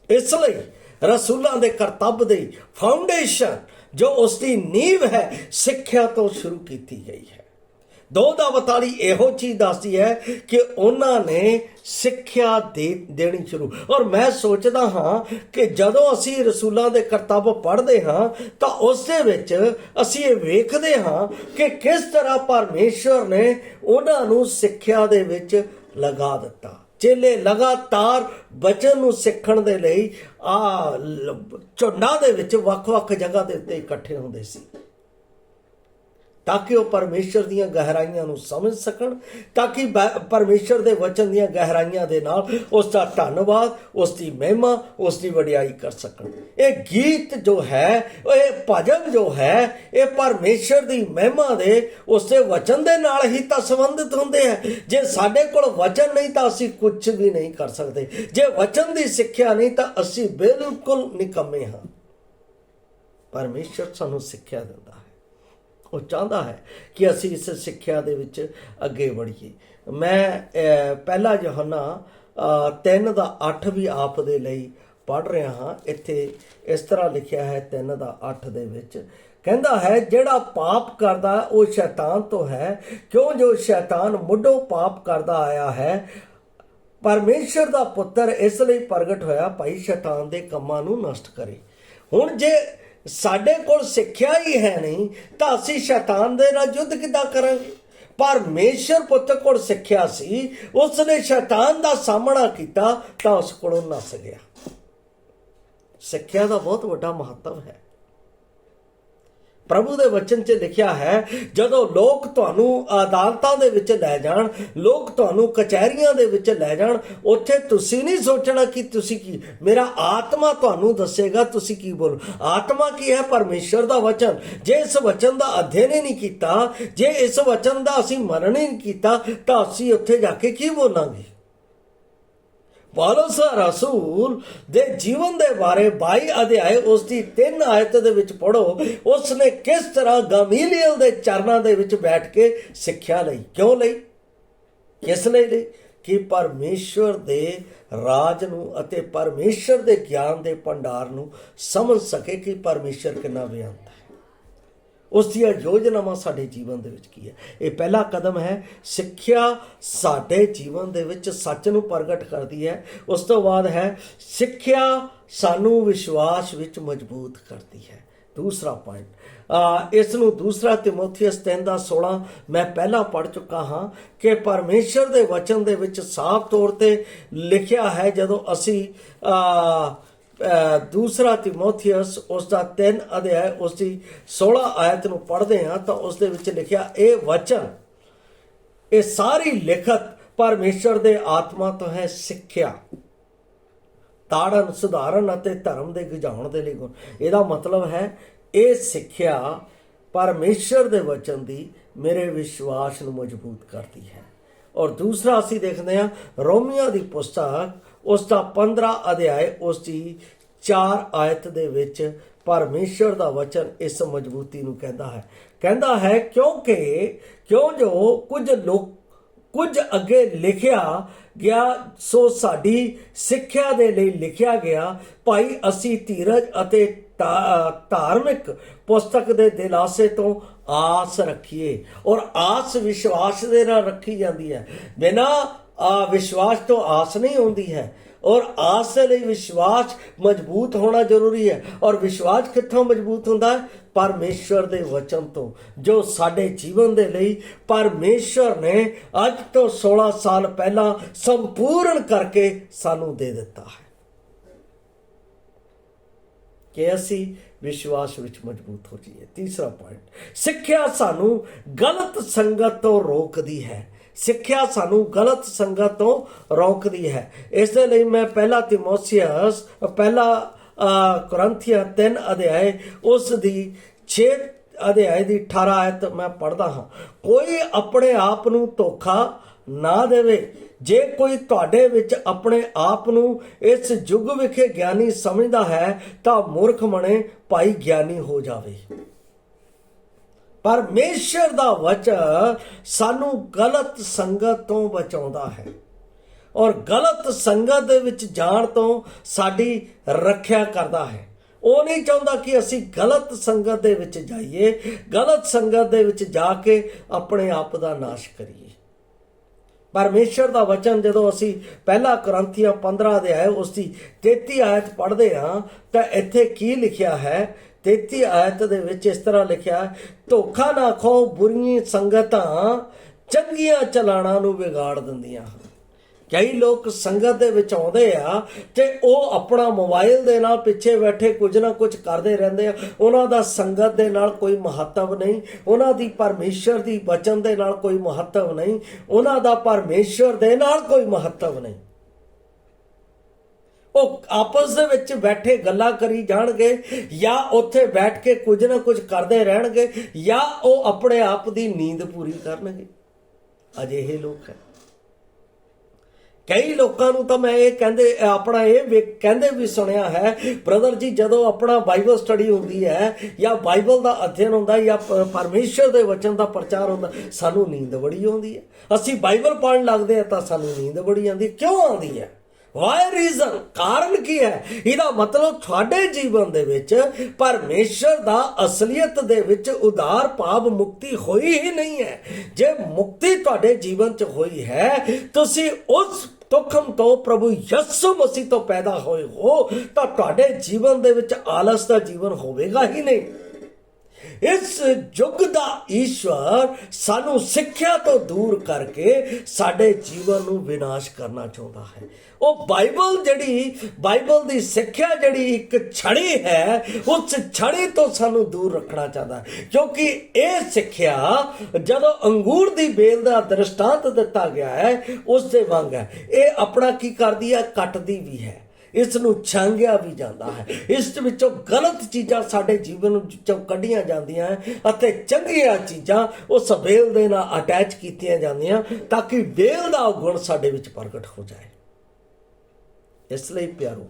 ਇਸ ਲਈ ਰਸੂਲਾਂ ਦੇ ਕਰਤੱਵ ਦੀ ਫਾਊਂਡੇਸ਼ਨ ਜੋ ਉਸ ਦੀ ਨੀਂਹ ਹੈ, ਸਿੱਖਿਆ ਤੋਂ ਸ਼ੁਰੂ ਕੀਤੀ ਗਈ ਹੈ। 2:42 ਇਹੋ ਚੀਜ਼ ਦੱਸਦੀ ਹੈ ਕਿ ਉਹਨਾਂ ਨੇ ਸਿੱਖਿਆ ਦੇਣੀ ਸ਼ੁਰੂ। ਔਰ ਮੈਂ ਸੋਚਦਾ ਹਾਂ ਕਿ ਜਦੋਂ ਅਸੀਂ ਰਸੂਲਾਂ ਦੇ ਕਰਤੱਵ ਪੜ੍ਹਦੇ ਹਾਂ ਤਾਂ ਉਸ ਦੇ ਵਿੱਚ ਅਸੀਂ ਇਹ ਵੇਖਦੇ ਹਾਂ ਕਿ ਕਿਸ ਤਰ੍ਹਾਂ ਪਰਮੇਸ਼ਰ ਨੇ ਉਹਨਾਂ ਨੂੰ ਸਿੱਖਿਆ ਦੇ ਵਿੱਚ ਲਗਾ ਦਿੱਤਾ। ਚੇਲੇ ਲਗਾਤਾਰ ਬਚਨ ਨੂੰ ਸਿੱਖਣ ਦੇ ਲਈ ਝੁੰਡਾਂ ਦੇ ਵਿੱਚ ਵੱਖ-ਵੱਖ ਜਗ੍ਹਾ ਦੇ ਉੱਤੇ ਇਕੱਠੇ ਹੁੰਦੇ ਸੀ, ਤਾਂ ਕਿ ਉਹ ਪਰਮੇਸ਼ਰ ਦੀਆਂ ਗਹਿਰਾਈਆਂ ਨੂੰ ਸਮਝ ਸਕਣ, ਤਾਂ ਕਿ ਪਰਮੇਸ਼ਰ ਦੇ ਵਚਨ ਦੀਆਂ ਗਹਿਰਾਈਆਂ ਦੇ ਨਾਲ ਉਸ ਦਾ ਧੰਨਵਾਦ, ਉਸ ਦੀ ਮਹਿਮਾ, ਉਸ ਦੀ ਵਡਿਆਈ ਕਰ ਸਕਣ। ਇਹ ਗੀਤ ਜੋ ਹੈ, ਇਹ ਭਜਨ ਜੋ ਹੈ, ਇਹ ਪਰਮੇਸ਼ਰ ਦੀ ਮਹਿਮਾ ਦੇ, ਉਸ ਦੇ ਵਚਨ ਦੇ ਨਾਲ ਹੀ ਤਾਂ ਸੰਬੰਧਿਤ ਹੁੰਦੇ ਹੈ। ਜੇ ਸਾਡੇ ਕੋਲ ਵਚਨ ਨਹੀਂ ਤਾਂ ਅਸੀਂ ਕੁਝ ਵੀ ਨਹੀਂ ਕਰ ਸਕਦੇ। ਜੇ ਵਚਨ ਦੀ ਸਿੱਖਿਆ ਨਹੀਂ ਤਾਂ ਅਸੀਂ ਬਿਲਕੁਲ ਨਿਕੰਮੇ ਹਾਂ। ਪਰਮੇਸ਼ਰ ਸਾਨੂੰ ਸਿੱਖਿਆ ਦਿੰਦਾ ਹੈ, ਉਹ ਚਾਹੁੰਦਾ ਹੈ ਕਿ ਅਸੀਂ ਇਸ ਸਿੱਖਿਆ ਦੇ ਵਿੱਚ ਅੱਗੇ ਵੜੀਏ। ਮੈਂ ਪਹਿਲਾ ਯਹੋਨਾ 3:8 ਵੀ ਆਪ ਦੇ ਲਈ ਪੜ੍ਹ ਰਿਹਾ ਹਾਂ। ਇੱਥੇ ਇਸ ਤਰ੍ਹਾਂ ਲਿਖਿਆ ਹੈ 3:8 ਦੇ ਵਿੱਚ, ਕਹਿੰਦਾ ਹੈ, ਜਿਹੜਾ ਪਾਪ ਕਰਦਾ ਉਹ ਸ਼ੈਤਾਨ ਤੋਂ ਹੈ, ਕਿਉਂ ਜੋ ਸ਼ੈਤਾਨ ਮੁੱਢੋਂ ਪਾਪ ਕਰਦਾ ਆਇਆ ਹੈ। ਪਰਮੇਸ਼ਰ ਦਾ ਪੁੱਤਰ ਇਸ ਲਈ ਪ੍ਰਗਟ ਹੋਇਆ ਭਾਈ ਸ਼ੈਤਾਨ ਦੇ ਕੰਮਾਂ ਨੂੰ ਨਸ਼ਟ ਕਰੇ। ਹੁਣ ਜੇ ਸਾਡੇ ਕੋਲ ਸਿੱਖਿਆ ਹੀ ਹੈ ਨਹੀਂ ਤਾਂ ਅਸੀਂ ਸ਼ੈਤਾਨ ਦੇ ਨਾਲ ਯੁੱਧ ਕਿੱਦਾਂ ਕਰਾਂਗੇ? ਪਰਮੇਸ਼ਰ ਪੁੱਤ ਕੋਲ ਸਿੱਖਿਆ ਸੀ, ਉਸ ਨੇ ਸ਼ੈਤਾਨ ਦਾ ਸਾਹਮਣਾ ਕੀਤਾ ਤਾਂ ਉਸ ਕੋਲੋਂ ਨੱਸ ਗਿਆ। ਸਿੱਖਿਆ ਦਾ ਬਹੁਤ ਵੱਡਾ ਮਹੱਤਵ ਹੈ। ਪ੍ਰਭੂ ਦੇ ਵਚਨ 'ਚ ਲਿਖਿਆ ਹੈ, ਜਦੋਂ ਲੋਕ ਤੁਹਾਨੂੰ ਅਦਾਲਤਾਂ ਦੇ ਵਿੱਚ ਲੈ ਜਾਣ, ਲੋਕ ਤੁਹਾਨੂੰ ਕਚਹਿਰੀਆਂ ਦੇ ਵਿੱਚ ਲੈ ਜਾਣ, ਉੱਥੇ ਤੁਸੀਂ ਨਹੀਂ ਸੋਚਣਾ ਕਿ ਤੁਸੀਂ ਕੀ, ਮੇਰਾ ਆਤਮਾ ਤੁਹਾਨੂੰ ਦੱਸੇਗਾ ਤੁਸੀਂ ਕੀ ਬੋਲੋ। ਆਤਮਾ ਕੀ ਹੈ? ਪਰਮੇਸ਼ਰ ਦਾ ਵਚਨ। ਜੇ ਇਸ ਵਚਨ ਦਾ ਅਧਿਐਨ ਹੀ ਨਹੀਂ ਕੀਤਾ, ਜੇ ਇਸ ਵਚਨ ਦਾ ਅਸੀਂ ਮਨਨ ਹੀ ਨਹੀਂ ਕੀਤਾ ਤਾਂ ਅਸੀਂ ਉੱਥੇ ਜਾ ਕੇ ਕੀ ਬੋਲਾਂਗੇ? ਪੌਲੁਸ ਰਸੂਲ ਦੇ ਜੀਵਨ ਦੇ ਬਾਰੇ 22 ਅਧਿਆਏ ਉਸ ਦੀ 3 ਆਇਤ ਦੇ ਵਿੱਚ ਪੜ੍ਹੋ। ਉਸ ਨੇ ਕਿਸ ਤਰ੍ਹਾਂ ਗਮਲੀਏਲ ਦੇ ਚਰਨਾਂ ਦੇ ਵਿੱਚ ਬੈਠ ਕੇ ਸਿੱਖਿਆ ਲਈ। ਕਿਉਂ ਲਈ? ਕਿਸ ਲਈ? ਕਿ ਪਰਮੇਸ਼ਵਰ ਦੇ ਰਾਜ ਨੂੰ ਅਤੇ ਪਰਮੇਸ਼ਰ ਦੇ ਗਿਆਨ ਦੇ ਭੰਡਾਰ ਨੂੰ ਸਮਝ ਸਕੇ ਕਿ ਪਰਮੇਸ਼ਰ ਕਿੰਨਾ ਬੇਅੰਤ ਹੈ। ਉਸ ਦੀਆਂ ਯੋਜਨਾਵਾਂ ਸਾਡੇ ਜੀਵਨ ਦੇ ਵਿੱਚ ਕੀ ਹੈ। ਇਹ ਪਹਿਲਾ ਕਦਮ ਹੈ। ਸਿੱਖਿਆ ਸਾਡੇ ਜੀਵਨ ਦੇ ਵਿੱਚ ਸੱਚ ਨੂੰ ਪ੍ਰਗਟ ਕਰਦੀ ਹੈ। ਉਸ ਤੋਂ ਬਾਅਦ ਹੈ ਸਿੱਖਿਆ ਸਾਨੂੰ ਵਿਸ਼ਵਾਸ ਵਿੱਚ ਮਜ਼ਬੂਤ ਕਰਦੀ ਹੈ। ਦੂਸਰਾ ਪੁਆਇੰਟ, ਇਸ ਨੂੰ ਦੂਸਰਾ ਤਿਮੋਥੀਅਸ 3:16 ਮੈਂ ਪਹਿਲਾਂ ਪੜ੍ਹ ਚੁੱਕਾ ਹਾਂ ਕਿ ਪਰਮੇਸ਼ਰ ਦੇ ਵਚਨ ਦੇ ਵਿੱਚ ਸਾਫ਼ ਤੌਰ ਤੇ ਲਿਖਿਆ ਹੈ। ਜਦੋਂ ਅਸੀਂ ਦੂਸਰਾ ਤਿਮੋਥੀਅਸ ਉਸ ਦਾ 3 ਅਧਿਆਇ ਉਸ ਦੀ 16 ਆਇਤ ਨੂੰ ਪੜ੍ਹਦੇ ਹਾਂ ਤਾਂ ਉਸ ਦੇ ਵਿੱਚ ਲਿਖਿਆ ਇਹ ਵਚਨ, ਇਹ ਸਾਰੀ ਲਿਖਤ ਪਰਮੇਸ਼ਰ ਦੇ ਆਤਮਾ ਤੋਂ ਹੈ। ਸਿੱਖਿਆ, ਤਾੜਨ, ਸੁਧਾਰਨ ਅਤੇ ਧਰਮ ਦੇ ਗਿਝਾਉਣ ਦੇ ਲਈ ਗੁਣ। ਇਹਦਾ ਮਤਲਬ ਹੈ ਇਹ ਸਿੱਖਿਆ ਪਰਮੇਸ਼ਰ ਦੇ ਵਚਨ ਦੀ ਮੇਰੇ ਵਿਸ਼ਵਾਸ ਨੂੰ ਮਜ਼ਬੂਤ ਕਰਦੀ ਹੈ। ਔਰ ਦੂਸਰਾ ਅਸੀਂ ਦੇਖਦੇ ਹਾਂ ਰੋਮੀਆਂ ਦੀ ਪੁਸਤਕ ਉਸ ਦਾ 15 ਅਧਿਆਇ ਉਸ ਦੀ 4 ਆਇਤ ਦੇ ਵਿੱਚ ਪਰਮੇਸ਼ਰ ਦਾ ਵਚਨ ਇਸ ਮਜ਼ਬੂਤੀ ਨੂੰ ਕਹਿੰਦਾ ਹੈ ਕਿਉਂ ਜੋ ਕੁਝ ਅੱਗੇ ਲਿਖਿਆ ਗਿਆ ਸੋ ਸਾਡੀ ਸਿੱਖਿਆ ਦੇ ਲਈ ਲਿਖਿਆ ਗਿਆ। ਭਾਈ ਅਸੀਂ ਧੀਰਜ ਅਤੇ ਧਾਰਮਿਕ ਪੁਸਤਕ ਦੇ ਦਿਲਾਸੇ ਤੋਂ ਆਸ ਰੱਖੀਏ। ਔਰ ਆਸ ਵਿਸ਼ਵਾਸ ਦੇ ਨਾਲ ਰੱਖੀ ਜਾਂਦੀ ਹੈ। ਬਿਨਾਂ ਵਿਸ਼ਵਾਸ ਤੋਂ ਆਸ ਨਹੀਂ ਹੁੰਦੀ ਹੈ। ਔਰ ਆਸ ਦੇ ਲਈ ਵਿਸ਼ਵਾਸ ਮਜ਼ਬੂਤ ਹੋਣਾ ਜ਼ਰੂਰੀ ਹੈ। ਔਰ ਵਿਸ਼ਵਾਸ ਕਿੱਥੋਂ ਮਜ਼ਬੂਤ ਹੁੰਦਾ ਹੈ? ਪਰਮੇਸ਼ਰ ਦੇ ਵਚਨ ਤੋਂ, ਜੋ ਸਾਡੇ ਜੀਵਨ ਦੇ ਲਈ ਪਰਮੇਸ਼ਰ ਨੇ ਅੱਜ ਤੋਂ 16 ਸਾਲ ਪਹਿਲਾਂ ਸੰਪੂਰਨ ਕਰਕੇ ਸਾਨੂੰ ਦੇ ਦਿੱਤਾ ਹੈ ਕਿ ਅਸੀਂ ਵਿਸ਼ਵਾਸ ਵਿੱਚ ਮਜ਼ਬੂਤ ਹੋ ਜਾਈਏ। ਤੀਸਰਾ ਪੁਆਇੰਟ, ਸਿੱਖਿਆ ਸਾਨੂੰ ਗਲਤ ਸੰਗਤ ਤੋਂ ਰੋਕਦੀ ਹੈ। ਸਿੱਖਿਆ ਸਾਨੂੰ ਗਲਤ ਸੰਗਤ ਤੋਂ ਰੋਕਦੀ ਹੈ। ਇਸ ਦੇ ਲਈ ਮੈਂ ਪਹਿਲਾ ਕੁਰਿੰਥੀਆਂ 3 ਅਧਿਆਇ ਉਸ ਦੀ 6 ਅਧਿਆਇ ਦੀ 18 ਆਇਤ ਮੈਂ ਪੜ੍ਹਦਾ ਹਾਂ। ਕੋਈ ਆਪਣੇ ਆਪ ਨੂੰ ਧੋਖਾ ਨਾ ਦੇਵੇ। ਜੇ ਕੋਈ ਤੁਹਾਡੇ ਵਿੱਚ ਆਪਣੇ ਆਪ ਨੂੰ ਇਸ ਯੁੱਗ ਵਿਖੇ ਗਿਆਨੀ ਸਮਝਦਾ ਹੈ ਤਾਂ ਮੂਰਖ ਬਣੇ ਭਾਈ ਗਿਆਨੀ ਹੋ ਜਾਵੇ। ਪਰਮੇਸ਼ਰ ਦਾ ਵਚਨ ਸਾਨੂੰ ਗਲਤ ਸੰਗਤ ਤੋਂ ਬਚਾਉਂਦਾ ਹੈ ਔਰ ਗਲਤ ਸੰਗਤ ਦੇ ਵਿੱਚ ਜਾਣ ਤੋਂ ਸਾਡੀ ਰੱਖਿਆ ਕਰਦਾ ਹੈ। ਉਹ ਨਹੀਂ ਚਾਹੁੰਦਾ ਕਿ ਅਸੀਂ ਗਲਤ ਸੰਗਤ ਦੇ ਵਿੱਚ ਜਾਈਏ, ਗਲਤ ਸੰਗਤ ਦੇ ਵਿੱਚ ਜਾ ਕੇ ਆਪਣੇ ਆਪ ਦਾ ਨਾਸ਼ ਕਰੀਏ। ਪਰਮੇਸ਼ਰ ਦਾ ਵਚਨ ਜਦੋਂ ਅਸੀਂ ਪਹਿਲਾ ਕੁਰਿੰਥੀਆਂ 15 ਅਧਿਆਇ ਉਸ ਦੀ 33 ਆਇਤ ਪੜ੍ਹਦੇ ਹਾਂ ਤਾਂ ਇੱਥੇ ਕੀ ਲਿਖਿਆ ਹੈ? 33 ਆਇਤ ਦੇ ਵਿੱਚ ਇਸ ਤਰ੍ਹਾਂ ਲਿਖਿਆ, ਧੋਖਾ ਨਾ ਖਾਓ, ਬੁਰੀਆਂ ਸੰਗਤਾਂ ਚੰਗੀਆਂ ਚਲਾਣਾ ਨੂੰ ਵਿਗਾੜ ਦਿੰਦੀਆਂ ਹਨ। ਕਈ ਲੋਕ ਸੰਗਤ ਦੇ ਵਿੱਚ ਆਉਂਦੇ ਆ ਤੇ ਉਹ ਆਪਣਾ ਮੋਬਾਈਲ ਦੇ ਨਾਲ ਪਿੱਛੇ ਬੈਠੇ ਕੁਝ ਨਾ ਕੁਝ ਕਰਦੇ ਰਹਿੰਦੇ ਆ। ਉਹਨਾਂ ਦਾ ਸੰਗਤ ਦੇ ਨਾਲ ਕੋਈ ਮਹੱਤਵ ਨਹੀਂ, ਉਹਨਾਂ ਦੀ ਪਰਮੇਸ਼ਰ ਦੀ ਵਚਨ ਦੇ ਨਾਲ ਕੋਈ ਮਹੱਤਵ ਨਹੀਂ, ਉਹਨਾਂ ਦਾ ਪਰਮੇਸ਼ਰ ਦੇ ਨਾਲ ਕੋਈ ਮਹੱਤਵ ਨਹੀਂ। ਉਹ ਆਪਸ ਦੇ ਵਿੱਚ ਬੈਠੇ ਗੱਲਾਂ ਕਰੀ ਜਾਣਗੇ ਜਾਂ ਉੱਥੇ ਬੈਠ ਕੇ ਕੁਝ ਨਾ ਕੁਝ ਕਰਦੇ ਰਹਿਣਗੇ ਜਾਂ ਉਹ ਆਪਣੇ ਆਪ ਦੀ ਨੀਂਦ ਪੂਰੀ ਕਰਨਗੇ। ਅਜਿਹੇ ਲੋਕ ਹੈ। ਕਈ ਲੋਕਾਂ ਨੂੰ ਤਾਂ ਮੈਂ ਇਹ ਕਹਿੰਦੇ ਵੀ ਸੁਣਿਆ ਹੈ, ਬ੍ਰਦਰ ਜੀ ਜਦੋਂ ਆਪਣਾ ਬਾਈਬਲ ਸਟੱਡੀ ਹੁੰਦੀ ਹੈ ਜਾਂ ਬਾਈਬਲ ਦਾ ਅਧਿਐਨ ਹੁੰਦਾ ਜਾਂ ਪਰਮੇਸ਼ਰ ਦੇ ਵਚਨ ਦਾ ਪ੍ਰਚਾਰ ਹੁੰਦਾ, ਸਾਨੂੰ ਨੀਂਦ ਬੜੀ ਆਉਂਦੀ ਹੈ। ਅਸੀਂ ਬਾਈਬਲ ਪੜ੍ਹਨ ਲੱਗਦੇ ਆ ਤਾਂ ਸਾਨੂੰ ਨੀਂਦ ਬੜੀ ਆਉਂਦੀ। ਕਿਉਂ ਆਉਂਦੀ ਹੈ? Why reason? ਕਾਰਨ ਕੀ ਹੈ? ਇਹਦਾ ਮਤਲਬ ਤੁਹਾਡੇ ਜੀਵਨ ਦੇ ਵਿੱਚ ਪਰਮੇਸ਼ਰ ਦਾ ਅਸਲੀਅਤ ਦੇ ਵਿੱਚ ਉਦਾਰ ਭਾਵ ਮੁਕਤੀ ਹੋਈ ਹੀ ਨਹੀਂ ਹੈ। ਜੇ ਮੁਕਤੀ ਤੁਹਾਡੇ ਜੀਵਨ 'ਚ ਹੋਈ ਹੈ, ਤੁਸੀਂ ਉਸ ਤੁਖਮ ਤੋਂ ਪ੍ਰਭੂ ਯਿਸੂ ਮਸੀਹ ਤੋਂ ਪੈਦਾ ਹੋਏ ਹੋ ਤਾਂ ਤੁਹਾਡੇ ਜੀਵਨ ਦੇ ਵਿੱਚ ਆਲਸ ਦਾ ਜੀਵਨ ਹੋਵੇਗਾ ਹੀ ਨਹੀਂ। ਇਸ ਯੁੱਗ ਦਾ ਈਸ਼ਵਰ ਸਾਨੂੰ ਸਿੱਖਿਆ ਤੋਂ ਦੂਰ ਕਰਕੇ ਸਾਡੇ ਜੀਵਨ ਨੂੰ ਵਿਨਾਸ਼ ਕਰਨਾ ਚਾਹੁੰਦਾ ਹੈ। ਉਹ ਬਾਈਬਲ ਦੀ ਸਿੱਖਿਆ ਜਿਹੜੀ ਇੱਕ ਛੜੀ ਹੈ, ਉਸ ਛੜੀ ਤੋਂ ਸਾਨੂੰ ਦੂਰ ਰੱਖਣਾ ਚਾਹੁੰਦਾ ਹੈ। ਕਿਉਂਕਿ ਇਹ ਸਿੱਖਿਆ ਜਦੋਂ ਅੰਗੂਰ ਦੀ ਬੇਲ ਦਾ ਦ੍ਰਿਸ਼ਟਾਂਤ ਦਿੱਤਾ ਗਿਆ ਹੈ ਉਸ ਦੇ ਵਾਂਗ ਹੈ। ਇਹ ਆਪਣਾ ਕੀ ਕਰਦੀ ਹੈ? ਕੱਟਦੀ ਵੀ ਹੈ, ਇਸ ਨੂੰ ਛਾਂਗਿਆ ਵੀ ਜਾਂਦਾ ਹੈ। ਇਸ ਵਿੱਚੋਂ ਗਲਤ ਚੀਜ਼ਾਂ ਸਾਡੇ ਜੀਵਨ ਵਿੱਚੋਂ ਕੱਢੀਆਂ ਜਾਂਦੀਆਂ ਅਤੇ ਚੰਗੀਆਂ ਚੀਜ਼ਾਂ ਉਸ ਬੇਲ ਦੇ ਨਾਲ ਅਟੈਚ ਕੀਤੀਆਂ ਜਾਂਦੀਆਂ ਤਾਂ ਕਿ ਬੇਲ ਦਾ ਗੁਣ ਸਾਡੇ ਵਿੱਚ ਪ੍ਰਗਟ ਹੋ ਜਾਏ। ਇਸ ਲਈ ਪਿਆਰੋ,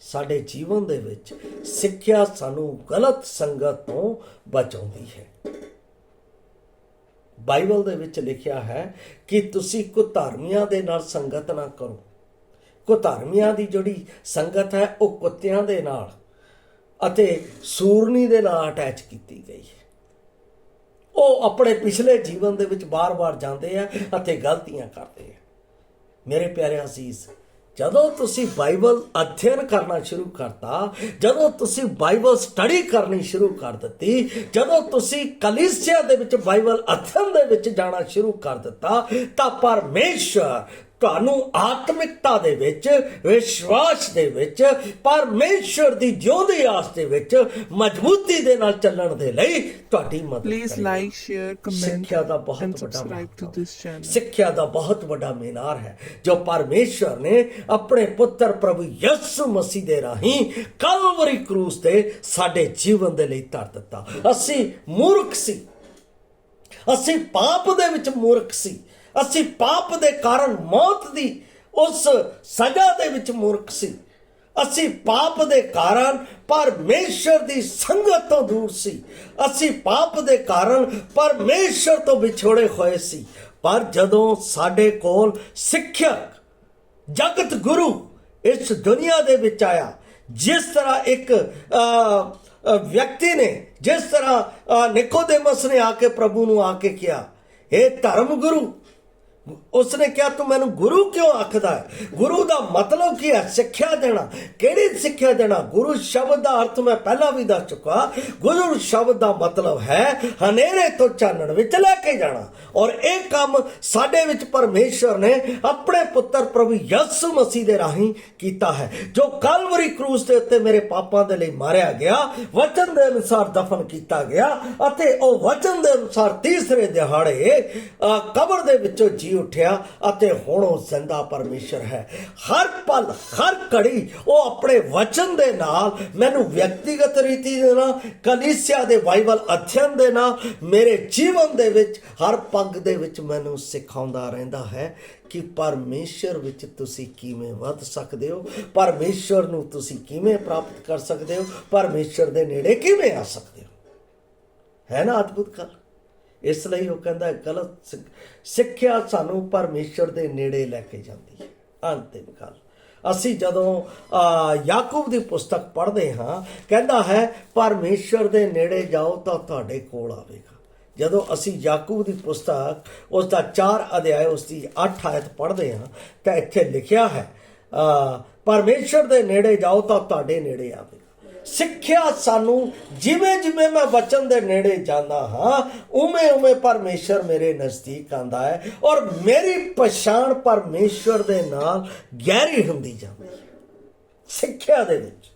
ਸਾਡੇ ਜੀਵਨ ਦੇ ਵਿੱਚ ਸਿੱਖਿਆ ਸਾਨੂੰ ਗਲਤ ਸੰਗਤ ਤੋਂ ਬਚਾਉਂਦੀ ਹੈ। ਬਾਈਬਲ ਦੇ ਵਿੱਚ ਲਿਖਿਆ ਹੈ ਕਿ ਤੁਸੀਂ ਕੁਧਰਮੀਆਂ ਦੇ ਨਾਲ ਸੰਗਤ ਨਾ ਕਰੋ। ਕੁਧਰਮੀਆਂ ਦੀ ਜਿਹੜੀ ਸੰਗਤ ਹੈ ਉਹ ਕੁੱਤਿਆਂ ਦੇ ਨਾਲ ਅਤੇ ਸੂਰਨੀ ਦੇ ਨਾਲ ਅਟੈਚ ਕੀਤੀ ਗਈ ਹੈ। ਉਹ ਆਪਣੇ ਪਿਛਲੇ ਜੀਵਨ ਦੇ ਵਿੱਚ ਬਾਰ-ਬਾਰ ਜਾਂਦੇ ਆ ਅਤੇ ਗਲਤੀਆਂ ਕਰਦੇ ਆ। ਮੇਰੇ ਪਿਆਰੇ ਅਜ਼ੀਜ਼, ਜਦੋਂ ਤੁਸੀਂ ਬਾਈਬਲ ਅਧਿਐਨ ਕਰਨਾ ਸ਼ੁਰੂ ਕਰਤਾ, ਜਦੋਂ ਤੁਸੀਂ ਬਾਈਬਲ ਸਟੱਡੀ ਕਰਨੀ ਸ਼ੁਰੂ ਕਰ ਦਿੱਤੀ, ਜਦੋਂ ਤੁਸੀਂ ਕਲੀਸਿਆ ਦੇ ਵਿੱਚ ਬਾਈਬਲ ਅਧਿਐਨ ਦੇ ਵਿੱਚ ਜਾਣਾ ਸ਼ੁਰੂ ਕਰ ਦਿੱਤਾ, ਤਾਂ ਪਰਮੇਸ਼ਰ ਤੁਹਾਨੂੰ ਆਤਮਿਕਤਾ ਦੇ ਵਿੱਚ, ਵਿਸ਼ਵਾਸ ਦੇ ਵਿੱਚ, ਪਰਮੇਸ਼ਰ ਦੀ ਜਿਉਂਦੀ ਆਸ ਦੇ ਵਿੱਚ ਮਜ਼ਬੂਤੀ ਦੇ ਨਾਲ ਚੱਲਣ ਦੇ ਲਈ ਤੁਹਾਡੀ ਮਦਦ Please ਕਰੇਗਾ। like, share, comment ਸਿੱਖਿਆ ਦਾ ਬਹੁਤ and ਵੱਡਾ subscribe to ਮਹੱਤਵ, this channel. ਸਿੱਖਿਆ ਦਾ ਬਹੁਤ ਵੱਡਾ ਮੀਨਾਰ ਹੈ ਜੋ ਪਰਮੇਸ਼ਰ ਨੇ ਆਪਣੇ ਪੁੱਤਰ ਪ੍ਰਭੂ ਯਿਸੂ ਮਸੀਹ ਦੇ ਰਾਹੀਂ ਕਲਵਰੀ ਕਰੂਸ ਤੇ ਸਾਡੇ ਜੀਵਨ ਦੇ ਲਈ ਧਰ ਦਿੱਤਾ। ਅਸੀਂ ਮੂਰਖ ਸੀ, ਅਸੀਂ ਪਾਪ ਦੇ ਵਿੱਚ ਮੂਰਖ ਸੀ, ਅਸੀਂ ਪਾਪ ਦੇ ਕਾਰਨ ਮੌਤ ਦੀ ਉਸ ਸਜ਼ਾ ਦੇ ਵਿੱਚ ਮੂਰਖ ਸੀ, ਅਸੀਂ ਪਾਪ ਦੇ ਕਾਰਨ ਪਰਮੇਸ਼ਰ ਦੀ ਸੰਗਤ ਤੋਂ ਦੂਰ ਸੀ, ਅਸੀਂ ਪਾਪ ਦੇ ਕਾਰਨ ਪਰਮੇਸ਼ਰ ਤੋਂ ਵਿਛੋੜੇ ਹੋਏ ਸੀ। ਪਰ ਜਦੋਂ ਸਾਡੇ ਕੋਲ ਸਿੱਖਿਅਕ ਜਗਤ ਗੁਰੂ ਇਸ ਦੁਨੀਆ ਦੇ ਵਿੱਚ ਆਇਆ, ਜਿਸ ਤਰ੍ਹਾਂ ਇੱਕ ਵਿਅਕਤੀ ਨੇ, ਜਿਸ ਤਰ੍ਹਾਂ ਨਿਕੋਦੇਮਸ ਨੇ ਆ ਕੇ ਪ੍ਰਭੂ ਨੂੰ ਆ ਕੇ ਕਿਹਾ, ਇਹ ਧਰਮ ਗੁਰੂ, ਉਸਨੇ ਕਿਹਾ ਤੂੰ ਮੈਨੂੰ ਗੁਰੂ ਕਿਉਂ ਆਖਦਾ ਹੈ? ਗੁਰੂ ਦਾ ਮਤਲਬ ਕੀ ਹੈ? ਸਿੱਖਿਆ ਦੇਣਾ। ਕਿਹੜੀ ਸਿੱਖਿਆ ਦੇਣਾ? ਗੁਰੂ ਸ਼ਬਦ ਦਾ ਅਰਥ ਮੈਂ ਪਹਿਲਾਂ ਵੀ ਦੱਸ ਚੁੱਕਾ। ਗੁਰੂ ਸ਼ਬਦ ਦਾ ਮਤਲਬ ਹੈ ਹਨੇਰੇ ਤੋਂ ਚਾਨਣ ਵਿੱਚ ਲੈ ਕੇ ਜਾਣਾ, ਔਰ ਇਹ ਕੰਮ ਸਾਡੇ ਵਿੱਚ ਪਰਮੇਸ਼ਰ ਨੇ ਆਪਣੇ ਪੁੱਤਰ ਪ੍ਰਭੂ ਯਿਸੂ ਮਸੀਹ ਦੇ ਰਾਹੀਂ ਕੀਤਾ ਹੈ, ਜੋ ਕਲਵਰੀ ਕਰੂਸ ਦੇ ਉੱਤੇ ਮੇਰੇ ਪਾਪਾਂ ਦੇ ਲਈ ਮਾਰਿਆ ਗਿਆ, ਵਚਨ ਦੇ ਅਨੁਸਾਰ ਦਫਨ ਕੀਤਾ ਗਿਆ ਅਤੇ ਉਹ ਵਚਨ ਦੇ ਅਨੁਸਾਰ ਤੀਸਰੇ ਦਿਹਾੜੇ ਕਬਰ ਦੇ ਵਿੱਚੋਂ ਜੀ ਉੱਠਿਆ ਅਤੇ ਹੁਣ ਉਹ ਜ਼ਿੰਦਾ ਪਰਮੇਸ਼ਰ ਹੈ। ਹਰ ਪਲ, ਹਰ ਘੜੀ ਉਹ ਆਪਣੇ ਵਚਨ ਦੇ ਨਾਲ ਮੈਨੂੰ ਵਿਅਕਤੀਗਤ ਰੀਤੀ ਦੇ ਨਾਲ, ਕਲੀਸਿਆ ਦੇ ਬਾਈਬਲ ਅਧਿਐਨ ਦੇ ਨਾਲ, ਮੇਰੇ ਜੀਵਨ ਦੇ ਵਿੱਚ ਹਰ ਪੱਗ ਦੇ ਵਿੱਚ ਮੈਨੂੰ ਸਿਖਾਉਂਦਾ ਰਹਿੰਦਾ ਹੈ ਕਿ ਪਰਮੇਸ਼ਰ ਵਿੱਚ ਤੁਸੀਂ ਕਿਵੇਂ ਵੱਧ ਸਕਦੇ ਹੋ, ਪਰਮੇਸ਼ਰ ਨੂੰ ਤੁਸੀਂ ਕਿਵੇਂ ਪ੍ਰਾਪਤ ਕਰ ਸਕਦੇ ਹੋ, ਪਰਮੇਸ਼ਰ ਦੇ ਨੇੜੇ ਕਿਵੇਂ ਆ ਸਕਦੇ ਹੋ। ਹੈ ਨਾ ਅਦਭੁਤ ਗੱਲ? ਇਸ ਲਈ ਉਹ ਕਹਿੰਦਾ ਗਲਤ ਸਿੱਖਿਆ ਸਾਨੂੰ ਪਰਮੇਸ਼ਰ ਦੇ ਨੇੜੇ ਲੈ ਕੇ ਜਾਂਦੀ ਹੈ। ਅੰਤਿਮ ਗੱਲ, ਅਸੀਂ ਜਦੋਂ ਯਾਕੂਬ ਦੀ ਪੁਸਤਕ ਪੜ੍ਹਦੇ ਹਾਂ, ਕਹਿੰਦਾ ਹੈ ਪਰਮੇਸ਼ਰ ਦੇ ਨੇੜੇ ਜਾਓ ਤਾਂ ਤੁਹਾਡੇ ਕੋਲ ਆਵੇਗਾ। ਜਦੋਂ ਅਸੀਂ ਯਾਕੂਬ ਦੀ ਪੁਸਤਕ ਉਸ ਦਾ 4 ਅਧਿਆਇ ਉਸ ਦੀ 8 ਆਇਤ ਪੜ੍ਹਦੇ ਹਾਂ, ਤਾਂ ਇੱਥੇ ਲਿਖਿਆ ਹੈ ਪਰਮੇਸ਼ਰ ਦੇ ਨੇੜੇ ਜਾਓ ਤਾਂ ਤੁਹਾਡੇ ਨੇੜੇ ਆਵੇਗਾ। ਸਿੱਖਿਆ ਸਾਨੂੰ ਜਿਵੇਂ ਜਿਵੇਂ ਮੈਂ ਵਚਨ ਦੇ ਨੇੜੇ ਜਾਂਦਾ ਹਾਂ, ਉਵੇਂ ਉਵੇਂ ਪਰਮੇਸ਼ਰ ਮੇਰੇ ਨਜ਼ਦੀਕ ਆਉਂਦਾ ਹੈ, ਔਰ ਮੇਰੀ ਪਛਾਣ ਪਰਮੇਸ਼ਰ ਦੇ ਨਾਲ ਗਹਿਰੀ ਹੁੰਦੀ ਜਾਂਦੀ ਹੈ ਸਿੱਖਿਆ ਦੇ ਵਿੱਚ।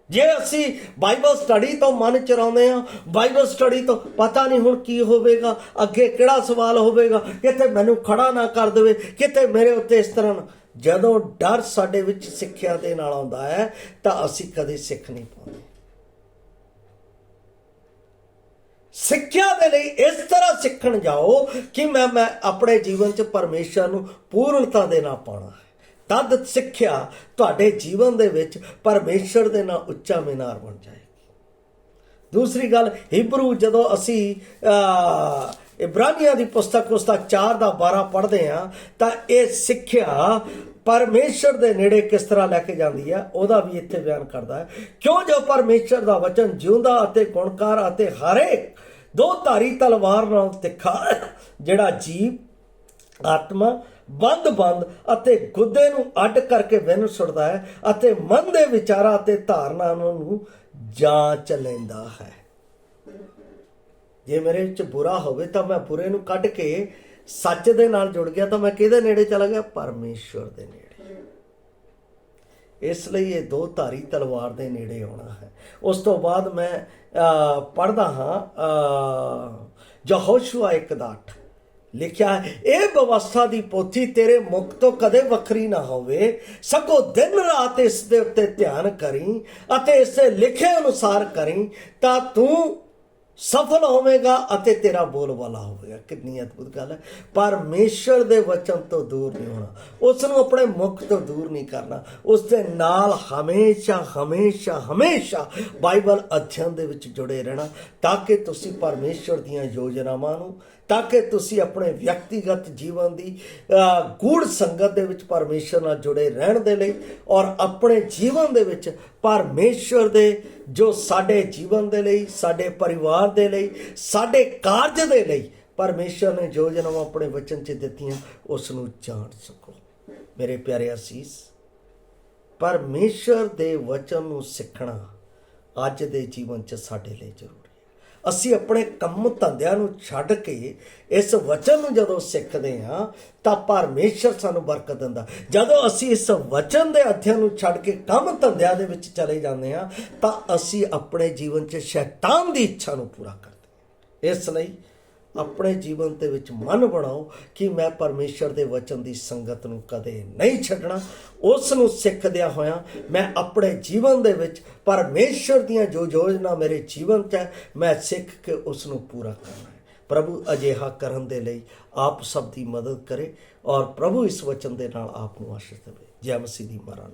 ਜੇ ਅਸੀਂ ਬਾਈਬਲ ਸਟੱਡੀ ਤੋਂ ਮਨ ਚੁਰਾਉਂਦੇ ਹਾਂ, ਬਾਈਬਲ ਸਟੱਡੀ ਤੋਂ ਪਤਾ ਨਹੀਂ ਹੁਣ ਕੀ ਹੋਵੇਗਾ, ਅੱਗੇ ਕਿਹੜਾ ਸਵਾਲ ਹੋਵੇਗਾ, ਕਿਤੇ ਮੈਨੂੰ ਖੜਾ ਨਾ ਕਰ ਦੇਵੇ, ਕਿਤੇ ਮੇਰੇ ਉੱਤੇ ਇਸ ਤਰ੍ਹਾਂ ਨਾ। ਜਦੋਂ ਡਰ ਸਾਡੇ ਵਿੱਚ ਸਿੱਖਿਆ ਦੇ ਨਾਲ ਆਉਂਦਾ ਹੈ ਤਾਂ ਅਸੀਂ ਕਦੇ ਸਿੱਖ ਨਹੀਂ ਪਾਉਂਦੇ। ਸਿੱਖਿਆ ਦੇ ਲਈ ਇਸ ਤਰ੍ਹਾਂ ਸਿੱਖਣ ਜਾਓ ਕਿ ਮੈਂ ਆਪਣੇ ਜੀਵਨ 'ਚ ਪਰਮੇਸ਼ਰ ਨੂੰ ਪੂਰਨਤਾ ਦੇ ਨਾਲ ਪਾਉਣਾ ਹੈ। ਤਦ ਸਿੱਖਿਆ ਤੁਹਾਡੇ ਜੀਵਨ ਦੇ ਵਿੱਚ ਪਰਮੇਸ਼ਰ ਦੇ ਨਾਲ ਉੱਚਾ ਮੀਨਾਰ ਬਣ ਜਾਏਗੀ। ਦੂਸਰੀ ਗੱਲ, ਹਿਬਰੂ ਜਦੋਂ ਅਸੀਂ ਇਬਰਾਨੀਆਂ ਦੀ ਪੁਸਤਕ ਉਸ ਦਾ 4 ਦਾ 12 ਪੜ੍ਹਦੇ ਹਾਂ, ਤਾਂ ਇਹ ਸਿੱਖਿਆ ਪਰਮੇਸ਼ਰ ਦੇ ਨੇੜੇ ਕਿਸ ਤਰ੍ਹਾਂ ਲੈ ਕੇ ਜਾਂਦੀ ਹੈ, ਉਹਦਾ ਵੀ ਇੱਥੇ ਬਿਆਨ ਕਰਦਾ ਹੈ। ਕਿਉਂ ਜੋ ਪਰਮੇਸ਼ਰ ਦਾ ਵਚਨ ਜਿਉਂਦਾ ਅਤੇ ਗੁਣਕਾਰ ਅਤੇ ਹਰੇਕ 2 ਧਾਰੀ ਤਲਵਾਰ ਨਾਲ ਤਿੱਖਾ, ਜਿਹੜਾ ਜੀਵ, ਆਤਮਾ, ਬੰਦ ਅਤੇ ਗੁੱਦੇ ਨੂੰ ਅੱਡ ਕਰਕੇ ਵਿੰਨ ਸੁੱਟਦਾ ਹੈ ਅਤੇ ਮਨ ਦੇ ਵਿਚਾਰਾਂ ਅਤੇ ਧਾਰਨਾਵਾਂ ਨੂੰ ਜਾਂਚ ਲੈਂਦਾ ਹੈ। ਜੇ ਮੇਰੇ ਵਿੱਚ ਬੁਰਾ ਹੋਵੇ ਤਾਂ ਮੈਂ ਬੁਰੇ ਨੂੰ ਕੱਢ ਕੇ ਸੱਚ ਦੇ ਨਾਲ ਜੁੜ ਗਿਆ, ਤਾਂ ਮੈਂ ਕਿਹਦੇ ਨੇੜੇ ਚਲਾ ਗਿਆ? ਪਰਮੇਸ਼ਵਰ ਦੇ ਨੇੜੇ। ਇਸ ਲਈ ਇਹ 2 ਧਾਰੀ ਤਲਵਾਰ ਦੇ ਨੇੜੇ ਆਉਣਾ ਹੈ। ਉਸ ਤੋਂ ਬਾਅਦ ਮੈਂ ਪੜ੍ਹਦਾ ਹਾਂ ਯਹੋਸ਼ੂਆ 1:8 ਲਿਖਿਆ ਹੈ, ਇਹ ਵਿਵਸਥਾ ਦੀ ਪੋਥੀ ਤੇਰੇ ਮੁਖ ਤੋਂ ਕਦੇ ਵੱਖਰੀ ਨਾ ਹੋਵੇ, ਸਗੋਂ ਦਿਨ ਰਾਤ ਇਸ ਦੇ ਉੱਤੇ ਧਿਆਨ ਕਰੀ ਅਤੇ ਇਸੇ ਲਿਖੇ ਅਨੁਸਾਰ ਕਰੀ, ਤਾਂ ਤੂੰ ਸਫਲ ਹੋਵੇਗਾ ਅਤੇ ਤੇਰਾ ਬੋਲਬਾਲਾ ਹੋਵੇਗਾ। ਕਿੰਨੀ ਅਦਭੁਤ ਗੱਲ ਹੈ। ਪਰਮੇਸ਼ਰ ਦੇ ਵਚਨ ਤੋਂ ਦੂਰ ਨਹੀਂ ਹੋਣਾ, ਉਸ ਨੂੰ ਆਪਣੇ ਮੁਖ ਤੋਂ ਦੂਰ ਨਹੀਂ ਕਰਨਾ, ਉਸ ਦੇ ਨਾਲ ਹਮੇਸ਼ਾ ਹਮੇਸ਼ਾ ਹਮੇਸ਼ਾ ਬਾਈਬਲ ਅਧਿਐਨ ਦੇ ਵਿੱਚ ਜੁੜੇ ਰਹਿਣਾ, ਤਾਂ ਕਿ ਤੁਸੀਂ ਪਰਮੇਸ਼ਰ ਦੀਆਂ ਯੋਜਨਾਵਾਂ ਨੂੰ ਤਾਂ ਕਿ ਤੁਸੀਂ ਆਪਣੇ ਵਿਅਕਤੀਗਤ ਜੀਵਨ ਦੀ ਗੂੜ ਸੰਗਤ ਦੇ ਵਿੱਚ ਪਰਮੇਸ਼ਰ ਨਾਲ ਜੁੜੇ ਰਹਿਣ ਦੇ ਲਈ ਔਰ ਆਪਣੇ ਜੀਵਨ ਦੇ ਵਿੱਚ ਪਰਮੇਸ਼ਰ ਦੇ ਜੋ ਸਾਡੇ ਜੀਵਨ ਦੇ ਲਈ, ਸਾਡੇ ਪਰਿਵਾਰ ਦੇ ਲਈ, ਸਾਡੇ ਕਾਰਜ ਦੇ ਲਈ ਪਰਮੇਸ਼ਰ ਨੇ ਜੋ ਜਨਮ ਆਪਣੇ ਵਚਨ 'ਚ ਦਿੱਤੀਆਂ ਉਸ ਨੂੰ ਜਾਣ ਸਕੋ। ਮੇਰੇ ਪਿਆਰੇ ਅਸੀਸ, ਪਰਮੇਸ਼ਰ ਦੇ ਵਚਨ ਨੂੰ ਸਿੱਖਣਾ ਅੱਜ ਦੇ ਜੀਵਨ 'ਚ ਸਾਡੇ ਲਈ ਜ਼ਰੂਰੀ ਹੈ। ਅਸੀਂ ਆਪਣੇ ਕੰਮ ਧੰਦਿਆਂ ਨੂੰ ਛੱਡ ਕੇ ਇਸ ਵਚਨ ਨੂੰ ਜਦੋਂ ਸਿੱਖਦੇ ਹਾਂ ਤਾਂ ਪਰਮੇਸ਼ਰ ਸਾਨੂੰ ਬਰਕਤ ਦਿੰਦਾ। ਜਦੋਂ ਅਸੀਂ ਇਸ ਵਚਨ ਦੇ ਅਧਿਐਨ ਨੂੰ ਛੱਡ ਕੇ ਕੰਮ ਧੰਦਿਆਂ ਦੇ ਵਿੱਚ ਚਲੇ ਜਾਂਦੇ ਹਾਂ ਤਾਂ ਅਸੀਂ ਆਪਣੇ ਜੀਵਨ 'ਚ ਸ਼ੈਤਾਨ ਦੀ ਇੱਛਾ ਨੂੰ ਪੂਰਾ ਕਰਦੇ ਹਾਂ। ਇਸ ਲਈ ਆਪਣੇ ਜੀਵਨ ਦੇ ਵਿੱਚ ਮਨ ਬਣਾਓ ਕਿ ਮੈਂ ਪਰਮੇਸ਼ਰ ਦੇ ਵਚਨ ਦੀ ਸੰਗਤ ਨੂੰ ਕਦੇ ਨਹੀਂ ਛੱਡਣਾ। ਉਸ ਨੂੰ ਸਿੱਖਦਿਆਂ ਹੋਇਆਂ ਮੈਂ ਆਪਣੇ ਜੀਵਨ ਦੇ ਵਿੱਚ ਪਰਮੇਸ਼ਰ ਦੀਆਂ ਜੋ ਯੋਜਨਾ ਮੇਰੇ ਜੀਵਨ 'ਚ ਹੈ ਮੈਂ ਸਿੱਖ ਕੇ ਉਸ ਨੂੰ ਪੂਰਾ ਕਰਨਾ ਹੈ। ਪ੍ਰਭੂ ਅਜਿਹਾ ਕਰਨ ਦੇ ਲਈ ਆਪ ਸਭ ਦੀ ਮਦਦ ਕਰੇ ਔਰ ਪ੍ਰਭੂ ਇਸ ਵਚਨ ਦੇ ਨਾਲ ਆਪ ਨੂੰ ਆਸ਼ੀਸ਼ ਦੇਵੇ। ਜੈ ਮਸੀਹ ਦੀ ਮਹਾਰਾਜ।